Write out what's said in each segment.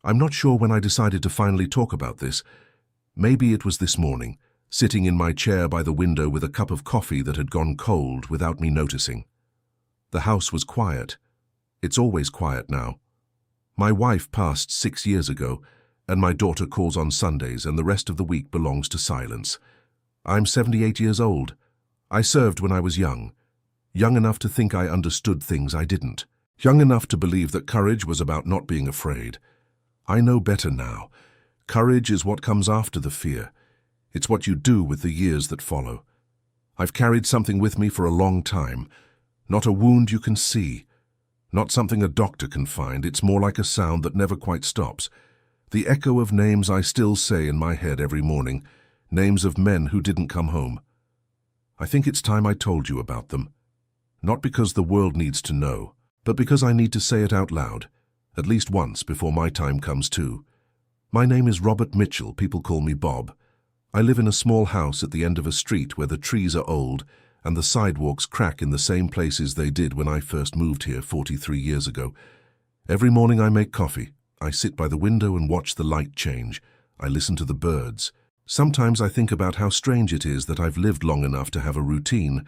I'm not sure when I decided to finally talk about this. Maybe it was this morning, sitting in my chair by the window with a cup of coffee that had gone cold without me noticing. The house was quiet. It's always quiet now. My wife passed 6 years ago, and my daughter calls on Sundays, and the rest of the week belongs to silence. I'm 78 years old. I served when I was young enough to think I understood things I didn't, young enough to believe that courage was about not being afraid. I know better now. Courage is what comes after the fear. It's what you do with the years that follow. I've carried something with me for a long time, not a wound you can see, not something a doctor can find. It's more like a sound that never quite stops. The echo of names I still say in my head every morning, names of men who didn't come home. I think it's time I told you about them. Not because the world needs to know, but because I need to say it out loud, at least once before my time comes too. My name is Robert Mitchell. People call me Bob. I live in a small house at the end of a street where the trees are old and the sidewalks crack in the same places they did when I first moved here 43 years ago. Every morning I make coffee. I sit by the window and watch the light change. I listen to the birds. Sometimes I think about how strange it is that I've lived long enough to have a routine,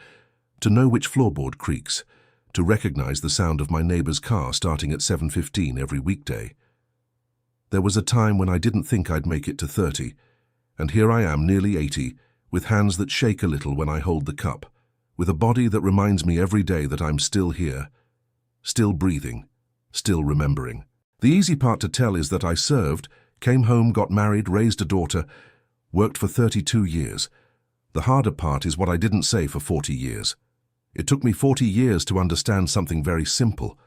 to know which floorboard creaks, to recognize the sound of my neighbor's car starting at 7:15 every weekday. There was a time when I didn't think I'd make it to 30, and here I am nearly 80, with hands that shake a little when I hold the cup, with a body that reminds me every day that I'm still here, still breathing, still remembering. The easy part to tell is that I served, came home, got married, raised a daughter, worked for 32 years. The harder part is what I didn't say for 40 years. It took me 40 years to understand something very simple,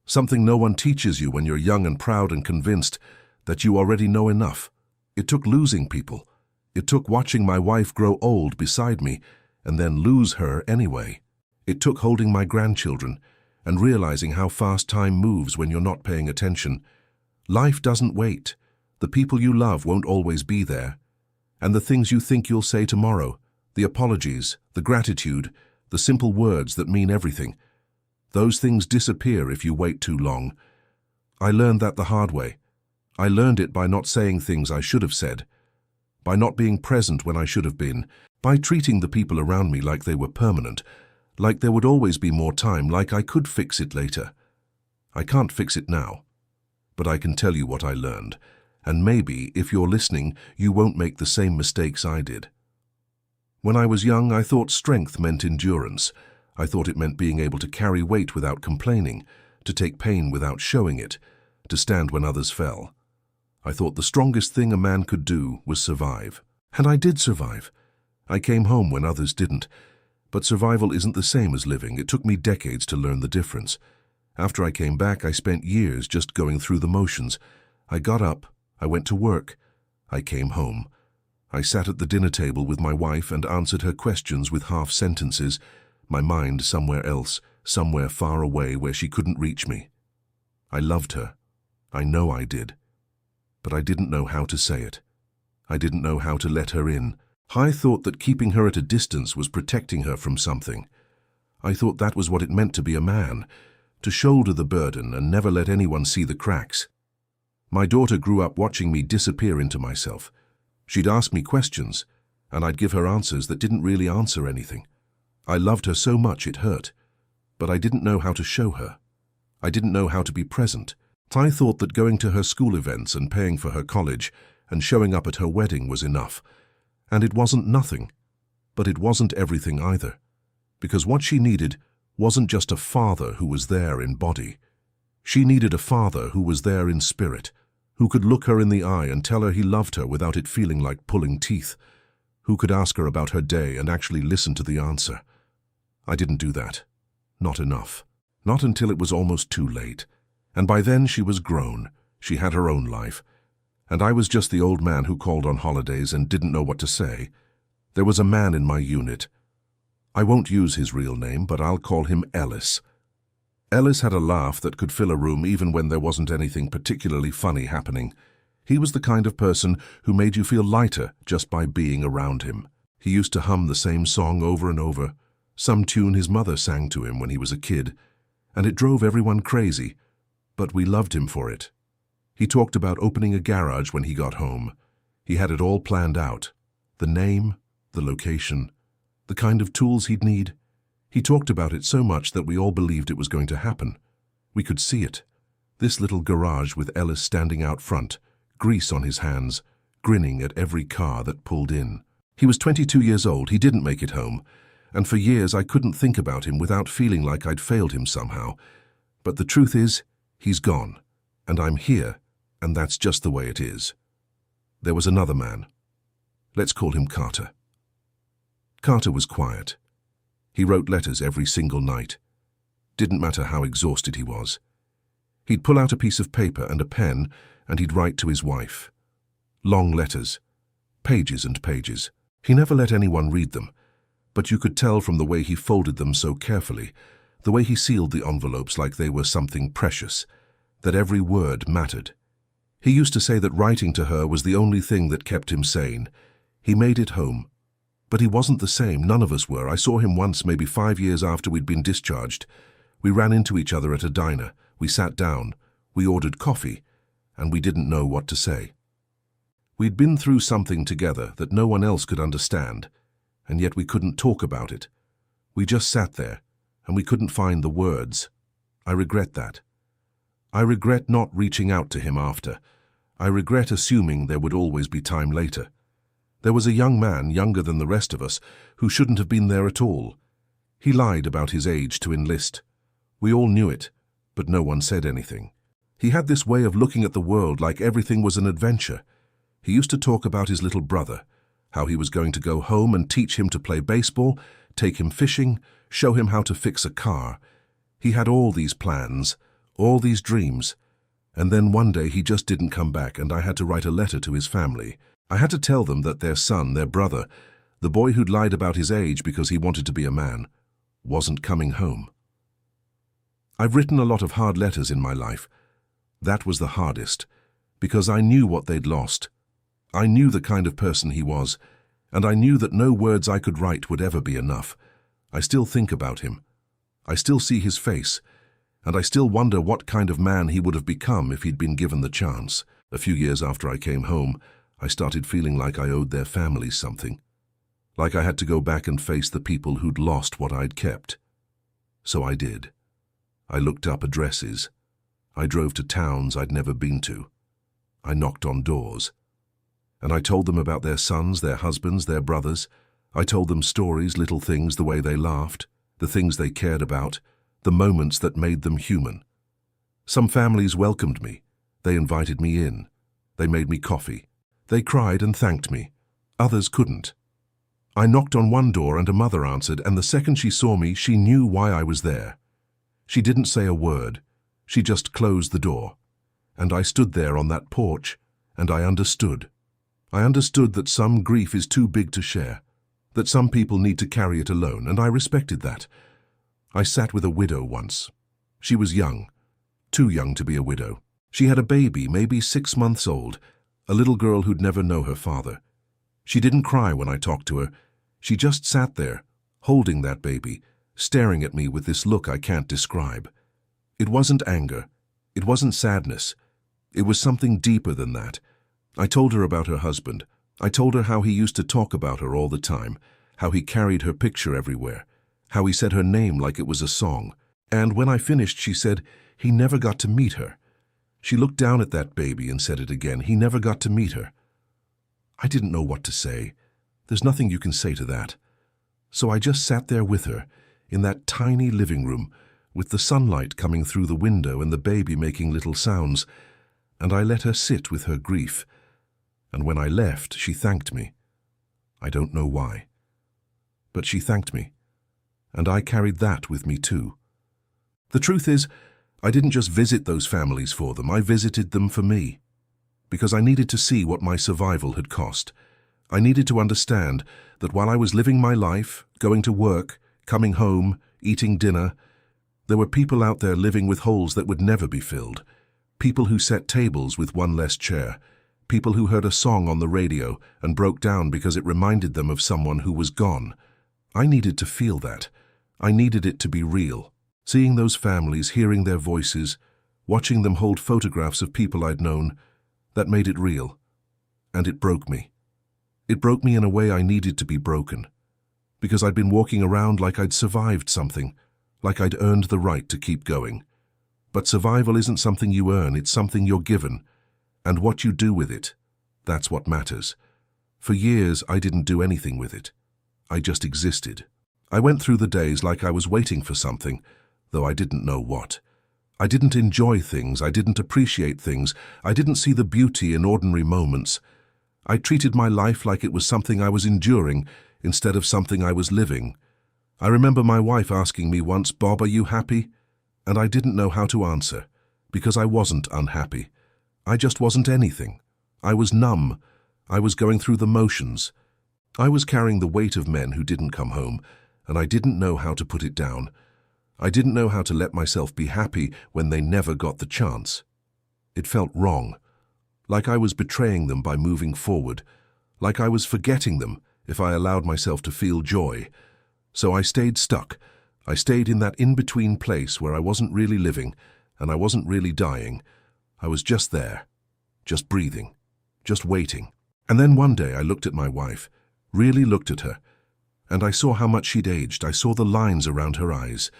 something no one teaches you when you're young and proud and convinced that you already know enough. It took losing people. It took watching my wife grow old beside me and then lose her anyway. It took holding my grandchildren and realizing how fast time moves when you're not paying attention. Life doesn't wait. The people you love won't always be there. And the things you think you'll say tomorrow, the apologies, the gratitude, the simple words that mean everything, those things disappear if you wait too long. I learned that the hard way. I learned it by not saying things I should have said, by not being present when I should have been, by treating the people around me like they were permanent, like there would always be more time, like I could fix it later. I can't fix it now, but I can tell you what I learned, and maybe, if you're listening, you won't make the same mistakes I did. When I was young, I thought strength meant endurance. I thought it meant being able to carry weight without complaining, to take pain without showing it, to stand when others fell. I thought the strongest thing a man could do was survive. And I did survive. I came home when others didn't. But survival isn't the same as living. It took me decades to learn the difference. After I came back, I spent years just going through the motions. I got up, I went to work, I came home. I sat at the dinner table with my wife and answered her questions with half sentences, my mind somewhere else, somewhere far away where she couldn't reach me. I loved her. I know I did. But I didn't know how to say it. I didn't know how to let her in. I thought that keeping her at a distance was protecting her from something. I thought that was what it meant to be a man, to shoulder the burden and never let anyone see the cracks. My daughter grew up watching me disappear into myself. She'd ask me questions, and I'd give her answers that didn't really answer anything. I loved her so much it hurt, but I didn't know how to show her. I didn't know how to be present. I thought that going to her school events and paying for her college and showing up at her wedding was enough. And it wasn't nothing, but it wasn't everything either, because what she needed wasn't just a father who was there in body. She needed a father who was there in spirit, who could look her in the eye and tell her he loved her without it feeling like pulling teeth, who could ask her about her day and actually listen to the answer. I didn't do that. Not enough. Not until it was almost too late. And by then she was grown. She had her own life. And I was just the old man who called on holidays and didn't know what to say. There was a man in my unit. I won't use his real name, but I'll call him Ellis. Ellis had a laugh that could fill a room even when there wasn't anything particularly funny happening. He was the kind of person who made you feel lighter just by being around him. He used to hum the same song over and over, some tune his mother sang to him when he was a kid, and it drove everyone crazy, but we loved him for it. He talked about opening a garage when he got home. He had it all planned out. The name, the location, the kind of tools he'd need. He talked about it so much that we all believed it was going to happen. We could see it. This little garage with Ellis standing out front, grease on his hands, grinning at every car that pulled in. He was 22 years old. He didn't make it home. And for years I couldn't think about him without feeling like I'd failed him somehow. But the truth is, he's gone. And I'm here, and that's just the way it is. There was another man. Let's call him Carter. Carter was quiet. He wrote letters every single night. Didn't matter how exhausted he was. He'd pull out a piece of paper and a pen, and he'd write to his wife. Long letters. Pages and pages. He never let anyone read them, but you could tell from the way he folded them so carefully, the way he sealed the envelopes like they were something precious, that every word mattered. He used to say that writing to her was the only thing that kept him sane. He made it home. But he wasn't the same, none of us were. I saw him once, maybe 5 years after we'd been discharged. We ran into each other at a diner. We sat down. We ordered coffee, and we didn't know what to say. We'd been through something together that no one else could understand, and yet we couldn't talk about it. We just sat there, and we couldn't find the words. I regret that. I regret not reaching out to him after. I regret assuming there would always be time later. There was a young man, younger than the rest of us, who shouldn't have been there at all. He lied about his age to enlist. We all knew it, but no one said anything. He had this way of looking at the world like everything was an adventure. He used to talk about his little brother, how he was going to go home and teach him to play baseball, take him fishing, show him how to fix a car. He had all these plans, all these dreams, and then one day he just didn't come back, and I had to write a letter to his family. I had to tell them that their son, their brother, the boy who'd lied about his age because he wanted to be a man, wasn't coming home. I've written a lot of hard letters in my life. That was the hardest, because I knew what they'd lost. I knew the kind of person he was, and I knew that no words I could write would ever be enough. I still think about him. I still see his face, and I still wonder what kind of man he would have become if he'd been given the chance. A few years after I came home, I started feeling like I owed their families something, like I had to go back and face the people who'd lost what I'd kept. So I did. I looked up addresses. I drove to towns I'd never been to. I knocked on doors. And I told them about their sons, their husbands, their brothers. I told them stories, little things, the way they laughed, the things they cared about, the moments that made them human. Some families welcomed me. They invited me in. They made me coffee. They cried and thanked me. Others couldn't. I knocked on one door and a mother answered, and the second she saw me, she knew why I was there. She didn't say a word. She just closed the door. And I stood there on that porch, and I understood. I understood that some grief is too big to share, that some people need to carry it alone, and I respected that. I sat with a widow once. She was young, too young to be a widow. She had a baby, maybe 6 months old, a little girl who'd never know her father. She didn't cry when I talked to her. She just sat there, holding that baby, staring at me with this look I can't describe. It wasn't anger. It wasn't sadness. It was something deeper than that. I told her about her husband. I told her how he used to talk about her all the time, how he carried her picture everywhere, how he said her name like it was a song. And when I finished, she said he never got to meet her. She looked down at that baby and said it again. He never got to meet her. I didn't know what to say. There's nothing you can say to that. So I just sat there with her, in that tiny living room, with the sunlight coming through the window and the baby making little sounds, and I let her sit with her grief. And when I left, she thanked me. I don't know why. But she thanked me, and I carried that with me too. The truth is, I didn't just visit those families for them, I visited them for me. Because I needed to see what my survival had cost. I needed to understand that while I was living my life, going to work, coming home, eating dinner, there were people out there living with holes that would never be filled. People who set tables with one less chair. People who heard a song on the radio and broke down because it reminded them of someone who was gone. I needed to feel that. I needed it to be real. Seeing those families, hearing their voices, watching them hold photographs of people I'd known, that made it real. And it broke me. It broke me in a way I needed to be broken. Because I'd been walking around like I'd survived something, like I'd earned the right to keep going. But survival isn't something you earn, it's something you're given. And what you do with it, that's what matters. For years, I didn't do anything with it. I just existed. I went through the days like I was waiting for something, though I didn't know what. I didn't enjoy things, I didn't appreciate things, I didn't see the beauty in ordinary moments. I treated my life like it was something I was enduring instead of something I was living. I remember my wife asking me once, "Bob, are you happy?" And I didn't know how to answer, because I wasn't unhappy. I just wasn't anything. I was numb. I was going through the motions. I was carrying the weight of men who didn't come home, and I didn't know how to put it down. I didn't know how to let myself be happy when they never got the chance. It felt wrong, like I was betraying them by moving forward, like I was forgetting them if I allowed myself to feel joy. So I stayed stuck. I stayed in that in-between place where I wasn't really living and I wasn't really dying. I was just there, just breathing, just waiting. And then one day I looked at my wife, really looked at her, and I saw how much she'd aged. I saw the lines around her eyes,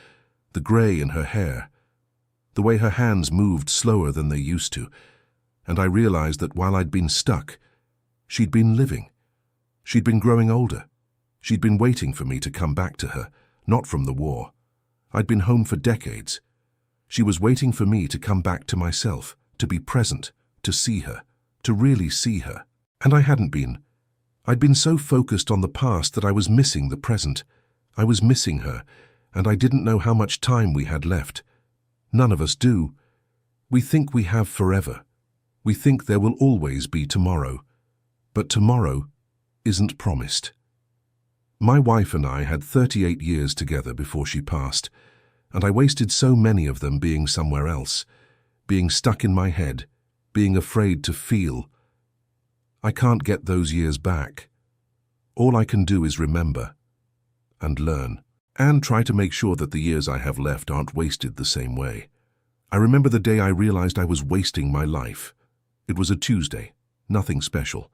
the grey in her hair, the way her hands moved slower than they used to, and I realized that while I'd been stuck, she'd been living. She'd been growing older. She'd been waiting for me to come back to her, not from the war. I'd been home for decades. She was waiting for me to come back to myself, to be present, to see her, to really see her. And I hadn't been. I'd been so focused on the past that I was missing the present. I was missing her, and I didn't know how much time we had left. None of us do. We think we have forever. We think there will always be tomorrow. But tomorrow isn't promised. My wife and I had 38 years together before she passed, and I wasted so many of them being somewhere else, being stuck in my head, being afraid to feel. I can't get those years back. All I can do is remember and learn, and try to make sure that the years I have left aren't wasted the same way. I remember the day I realized I was wasting my life. It was a Tuesday, nothing special.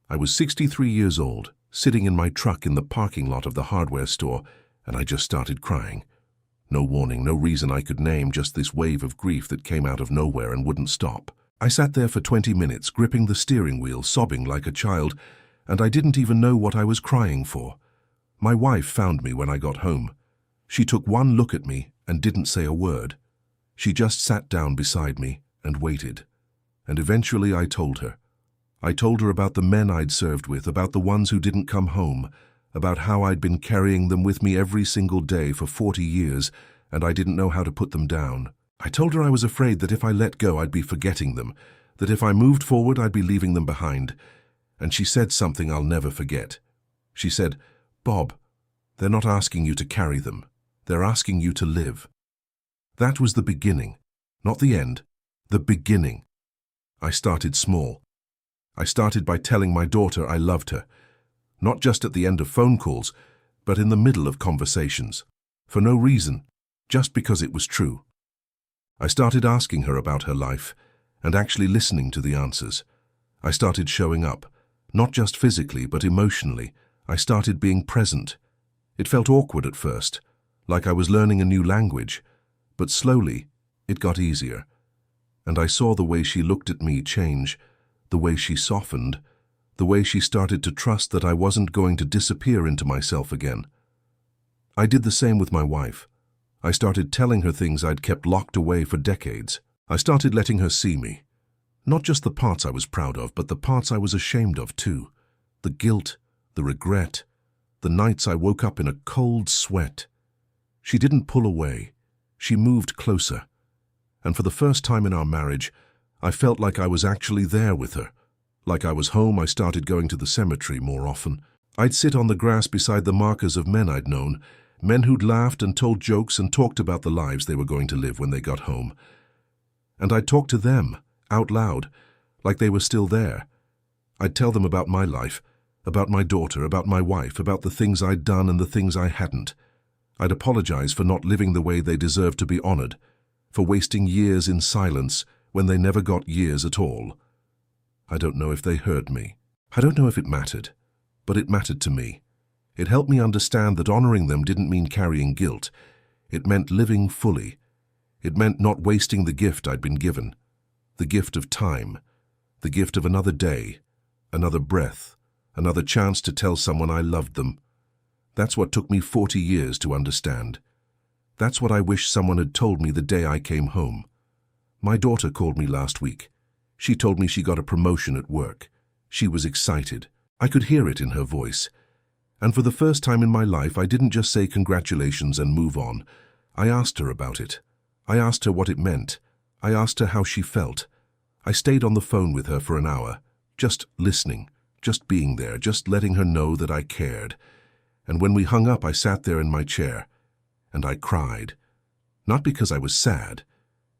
I was 63 years old, sitting in my truck in the parking lot of the hardware store, and I just started crying. No warning, no reason I could name, just this wave of grief that came out of nowhere and wouldn't stop. I sat there for 20 minutes, gripping the steering wheel, sobbing like a child, and I didn't even know what I was crying for. My wife found me when I got home. She took one look at me and didn't say a word. She just sat down beside me and waited. And eventually I told her. I told her about the men I'd served with, about the ones who didn't come home, about how I'd been carrying them with me every single day for 40 years, and I didn't know how to put them down. I told her I was afraid that if I let go, I'd be forgetting them, that if I moved forward, I'd be leaving them behind. And she said something I'll never forget. She said, "Bob, they're not asking you to carry them. They're asking you to live." That was the beginning, not the end, the beginning. I started small. I started by telling my daughter I loved her, not just at the end of phone calls, but in the middle of conversations, for no reason, just because it was true. I started asking her about her life and actually listening to the answers. I started showing up, not just physically but emotionally. I started being present. It felt awkward at first, like I was learning a new language, but slowly it got easier. And I saw the way she looked at me change, the way she softened, the way she started to trust that I wasn't going to disappear into myself again. I did the same with my wife. I started telling her things I'd kept locked away for decades. I started letting her see me. Not just the parts I was proud of, but the parts I was ashamed of too. The guilt, the regret, the nights I woke up in a cold sweat. She didn't pull away. She moved closer. And for the first time in our marriage, I felt like I was actually there with her. Like I was home, I started going to the cemetery more often. I'd sit on the grass beside the markers of men I'd known, men who'd laughed and told jokes and talked about the lives they were going to live when they got home. And I'd talk to them, out loud, like they were still there. I'd tell them about my life, about my daughter, about my wife, about the things I'd done and the things I hadn't. I'd apologize for not living the way they deserved to be honored, for wasting years in silence when they never got years at all. I don't know if they heard me. I don't know if it mattered, but it mattered to me. It helped me understand that honoring them didn't mean carrying guilt. It meant living fully. It meant not wasting the gift I'd been given, the gift of time, the gift of another day, another breath, another chance to tell someone I loved them. That's what took me 40 years to understand. That's what I wish someone had told me the day I came home. My daughter called me last week. She told me she got a promotion at work. She was excited. I could hear it in her voice. And for the first time in my life, I didn't just say congratulations and move on. I asked her about it. I asked her what it meant. I asked her how she felt. I stayed on the phone with her for an hour, just listening, just being there, just letting her know that I cared. And when we hung up, I sat there in my chair, and I cried. Not because I was sad,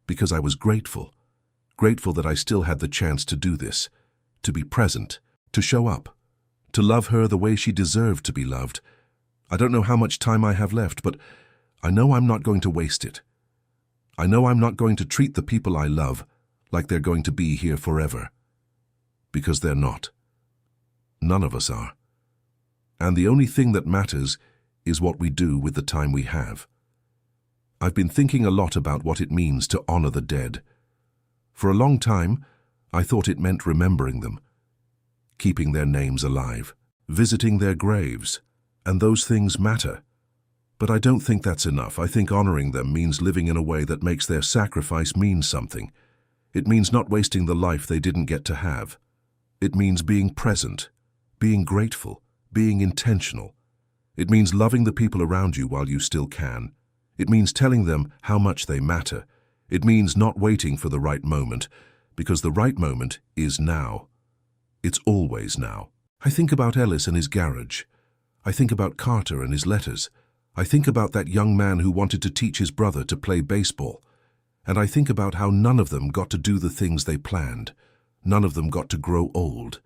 because I was grateful. Grateful that I still had the chance to do this, to be present, to show up, to love her the way she deserved to be loved. I don't know how much time I have left, but I know I'm not going to waste it. I know I'm not going to treat the people I love like they're going to be here forever. Because they're not. None of us are. And the only thing that matters is what we do with the time we have. I've been thinking a lot about what it means to honor the dead. For a long time, I thought it meant remembering them, keeping their names alive, visiting their graves, and those things matter. But I don't think that's enough. I think honoring them means living in a way that makes their sacrifice mean something. It means not wasting the life they didn't get to have. It means being present, being grateful, being intentional. It means loving the people around you while you still can. It means telling them how much they matter. It means not waiting for the right moment, because the right moment is now. It's always now. I think about Ellis and his garage. I think about Carter and his letters. I think about that young man who wanted to teach his brother to play baseball. And I think about how none of them got to do the things they planned. None of them got to grow old.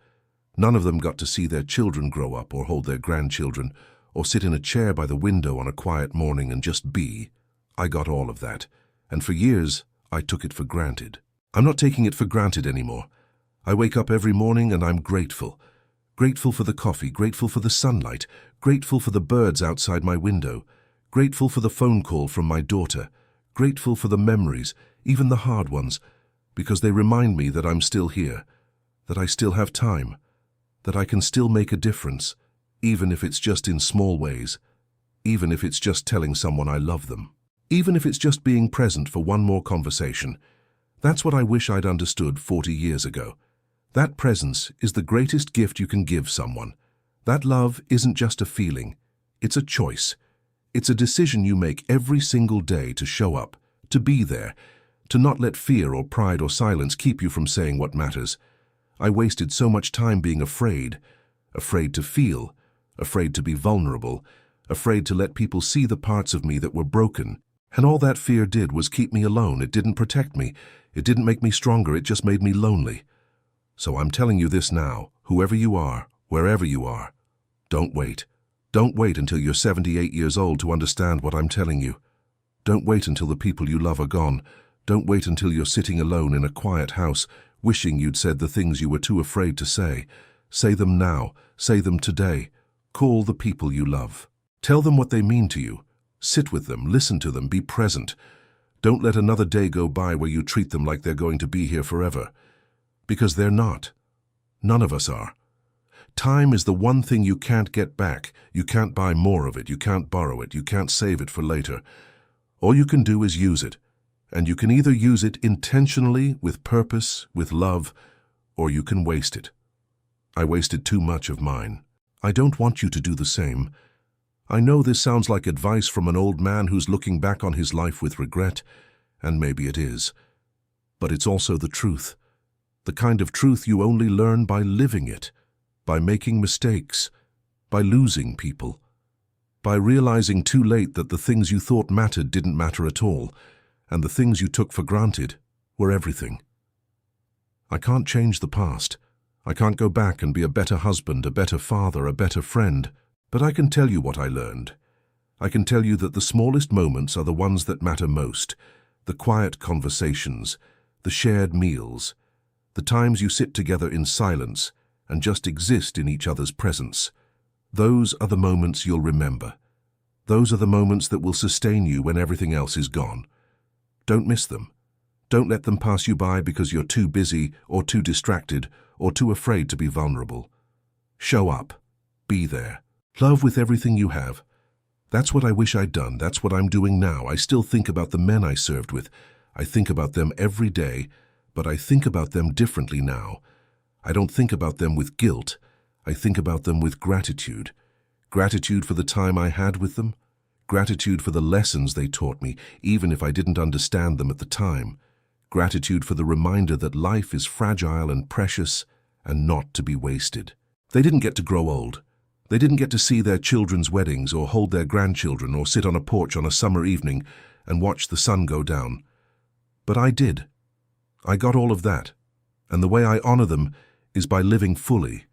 None of them got to see their children grow up or hold their grandchildren or sit in a chair by the window on a quiet morning and just be. I got all of that. And for years, I took it for granted. I'm not taking it for granted anymore. I wake up every morning and I'm grateful. Grateful for the coffee, grateful for the sunlight, grateful for the birds outside my window, grateful for the phone call from my daughter, grateful for the memories, even the hard ones, because they remind me that I'm still here, that I still have time, that I can still make a difference, even if it's just in small ways, even if it's just telling someone I love them, even if it's just being present for one more conversation. That's what I wish I'd understood 40 years ago. That presence is the greatest gift you can give someone. That love isn't just a feeling, it's a choice. It's a decision you make every single day to show up, to be there, to not let fear or pride or silence keep you from saying what matters. I wasted so much time being afraid, afraid to feel, afraid to be vulnerable, afraid to let people see the parts of me that were broken. And all that fear did was keep me alone. It didn't protect me. It didn't make me stronger. It just made me lonely. So I'm telling you this now, whoever you are, wherever you are, don't wait. Don't wait until you're 78 years old to understand what I'm telling you. Don't wait until the people you love are gone. Don't wait until you're sitting alone in a quiet house, wishing you'd said the things you were too afraid to say. Say them now. Say them today. Call the people you love. Tell them what they mean to you. Sit with them, listen to them, be present. Don't let another day go by where you treat them like they're going to be here forever. Because they're not. None of us are. Time is the one thing you can't get back. You can't buy more of it. You can't borrow it. You can't save it for later. All you can do is use it. And you can either use it intentionally, with purpose, with love, or you can waste it. I wasted too much of mine. I don't want you to do the same. I know this sounds like advice from an old man who's looking back on his life with regret, and maybe it is. But it's also the truth. The kind of truth you only learn by living it, by making mistakes, by losing people, by realizing too late that the things you thought mattered didn't matter at all, and the things you took for granted were everything. I can't change the past. I can't go back and be a better husband, a better father, a better friend. But I can tell you what I learned. I can tell you that the smallest moments are the ones that matter most, The quiet conversations, the shared meals, the times you sit together in silence and just exist in each other's presence. Those are the moments you'll remember. Those are the moments that will sustain you when everything else is gone. Don't miss them. Don't let them pass you by because you're too busy or too distracted or too afraid to be vulnerable. Show up. Be there. Love with everything you have. That's what I wish I'd done. That's what I'm doing now. I still think about the men I served with. I think about them every day, but I think about them differently now. I don't think about them with guilt. I think about them with gratitude. Gratitude for the time I had with them. Gratitude for the lessons they taught me, even if I didn't understand them at the time. Gratitude for the reminder that life is fragile and precious and not to be wasted. They didn't get to grow old. They didn't get to see their children's weddings or hold their grandchildren or sit on a porch on a summer evening and watch the sun go down. But I did. I got all of that. And the way I honor them is by living fully,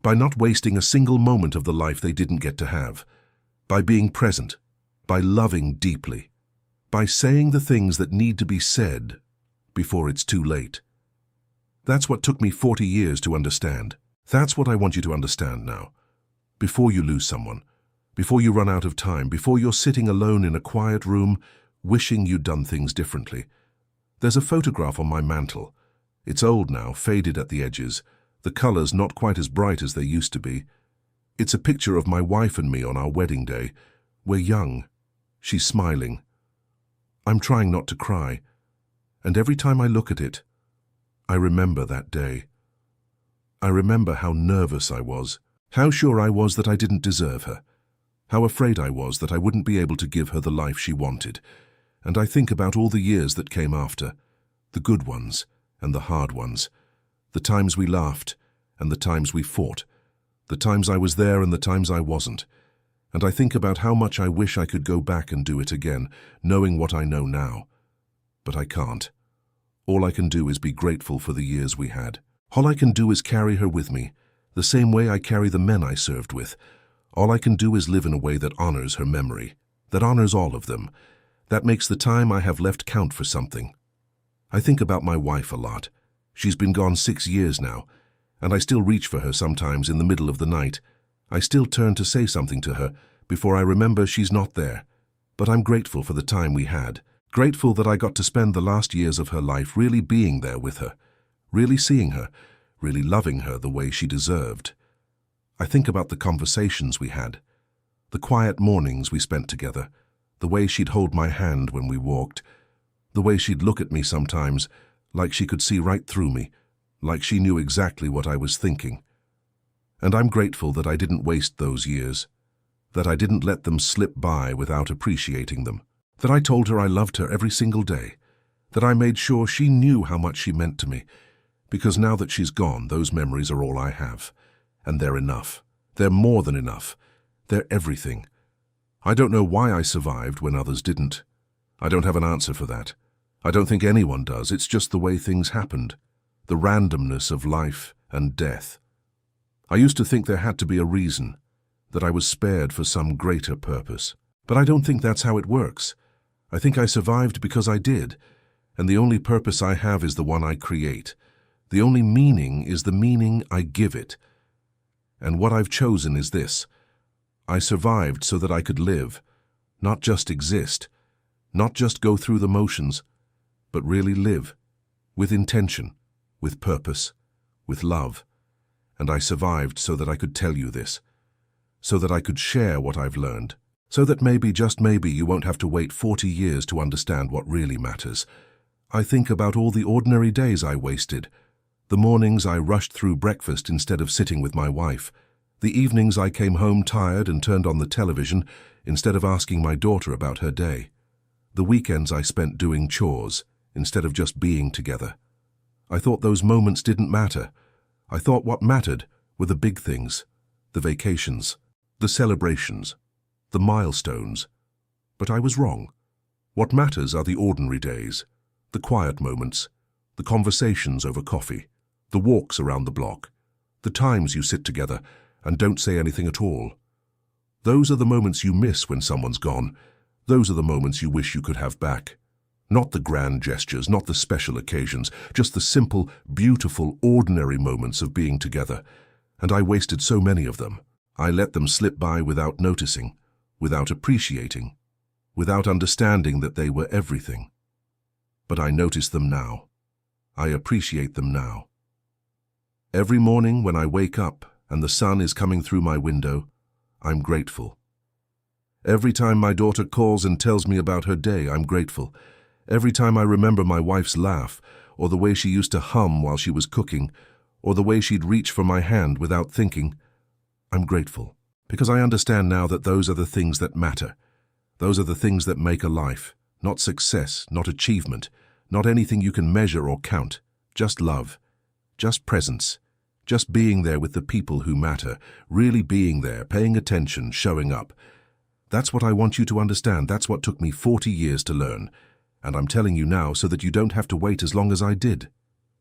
by not wasting a single moment of the life they didn't get to have, by being present, by loving deeply, by saying the things that need to be said before it's too late. That's what took me 40 years to understand. That's what I want you to understand now. Before you lose someone, before you run out of time, before you're sitting alone in a quiet room, wishing you'd done things differently. There's a photograph on my mantel. It's old now, faded at the edges, the colors not quite as bright as they used to be. It's a picture of my wife and me on our wedding day. We're young. She's smiling. I'm trying not to cry. And every time I look at it, I remember that day. I remember how nervous I was, how sure I was that I didn't deserve her, how afraid I was that I wouldn't be able to give her the life she wanted. And I think about all the years that came after, the good ones and the hard ones, the times we laughed and the times we fought, the times I was there and the times I wasn't. And I think about how much I wish I could go back and do it again, knowing what I know now. But I can't. All I can do is be grateful for the years we had. All I can do is carry her with me, the same way I carry the men I served with. All I can do is live in a way that honors her memory, that honors all of them, that makes the time I have left count for something. I think about my wife a lot. She's been gone 6 years now, and I still reach for her sometimes in the middle of the night. I still turn to say something to her before I remember she's not there. But I'm grateful for the time we had, grateful that I got to spend the last years of her life really being there with her, really seeing her, really loving her the way she deserved. I think about the conversations we had, the quiet mornings we spent together, the way she'd hold my hand when we walked, the way she'd look at me sometimes like she could see right through me, like she knew exactly what I was thinking. And I'm grateful that I didn't waste those years, that I didn't let them slip by without appreciating them, that I told her I loved her every single day, that I made sure she knew how much she meant to me, because now that she's gone, those memories are all I have. And they're enough. They're more than enough. They're everything. I don't know why I survived when others didn't. I don't have an answer for that. I don't think anyone does. It's just the way things happened. The randomness of life and death. I used to think there had to be a reason, that I was spared for some greater purpose. But I don't think that's how it works. I think I survived because I did, and the only purpose I have is the one I create. The only meaning is the meaning I give it. And what I've chosen is this. I survived so that I could live, not just exist, not just go through the motions, but really live, with intention, with purpose, with love. And I survived so that I could tell you this, so that I could share what I've learned, so that maybe, just maybe, you won't have to wait 40 years to understand what really matters. I think about all the ordinary days I wasted, the mornings I rushed through breakfast instead of sitting with my wife, the evenings I came home tired and turned on the television instead of asking my daughter about her day, the weekends I spent doing chores instead of just being together. I thought those moments didn't matter. I thought what mattered were the big things, the vacations, the celebrations, the milestones. But I was wrong. What matters are the ordinary days, the quiet moments, the conversations over coffee, the walks around the block, the times you sit together and don't say anything at all. Those are the moments you miss when someone's gone. Those are the moments you wish you could have back. Not the grand gestures, not the special occasions, just the simple, beautiful, ordinary moments of being together. And I wasted so many of them. I let them slip by without noticing, without appreciating, without understanding that they were everything. But I notice them now. I appreciate them now. Every morning when I wake up and the sun is coming through my window, I'm grateful. Every time my daughter calls and tells me about her day, I'm grateful. Every time I remember my wife's laugh, or the way she used to hum while she was cooking, or the way she'd reach for my hand without thinking, I'm grateful. Because I understand now that those are the things that matter. Those are the things that make a life, not success, not achievement, not anything you can measure or count, just love, just presence, just being there with the people who matter, really being there, paying attention, showing up. That's what I want you to understand. That's what took me 40 years to learn. And I'm telling you now so that you don't have to wait as long as I did.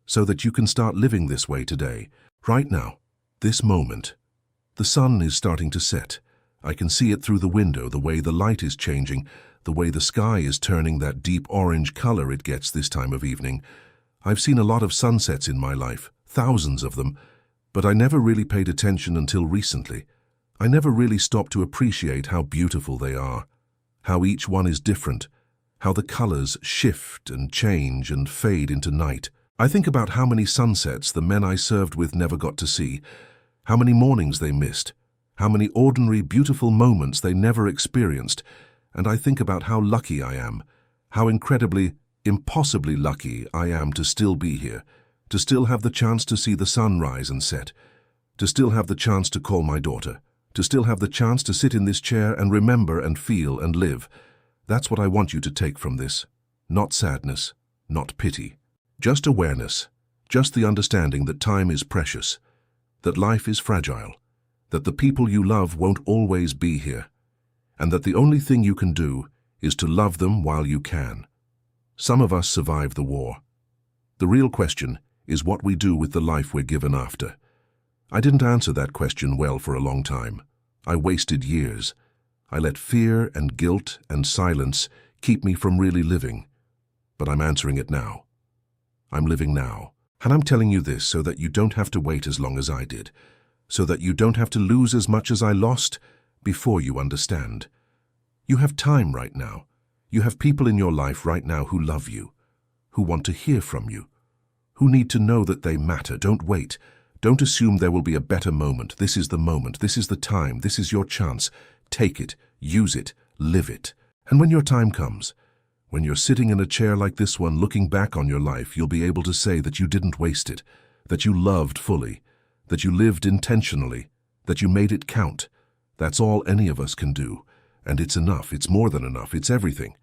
So that you can start living this way today, right now, this moment. The sun is starting to set. I can see it through the window, the way the light is changing, the way the sky is turning that deep orange color it gets this time of evening. I've seen a lot of sunsets in my life, thousands of them, but I never really paid attention until recently. I never really stopped to appreciate how beautiful they are, how each one is different, how the colors shift and change and fade into night. I think about how many sunsets the men I served with never got to see, how many mornings they missed, how many ordinary, beautiful moments they never experienced, and I think about how lucky I am, how incredibly, impossibly lucky I am to still be here, to still have the chance to see the sun rise and set, to still have the chance to call my daughter, to still have the chance to sit in this chair and remember and feel and live. That's what I want you to take from this. Not sadness, not pity. Just awareness, just the understanding that time is precious, that life is fragile, that the people you love won't always be here, and that the only thing you can do is to love them while you can. Some of us survive the war. The real question is what we do with the life we're given after. I didn't answer that question well for a long time. I wasted years. I let fear and guilt and silence keep me from really living. But I'm answering it now. I'm living now. And I'm telling you this so that you don't have to wait as long as I did, so that you don't have to lose as much as I lost before you understand. You have time right now. You have people in your life right now who love you, who want to hear from you, who need to know that they matter. Don't wait. Don't assume there will be a better moment. This is the moment. This is the time. This is your chance. Take it, use it, live it. And when your time comes, when you're sitting in a chair like this one looking back on your life, you'll be able to say that you didn't waste it, that you loved fully, that you lived intentionally, that you made it count. That's all any of us can do. And it's enough. It's more than enough. It's everything.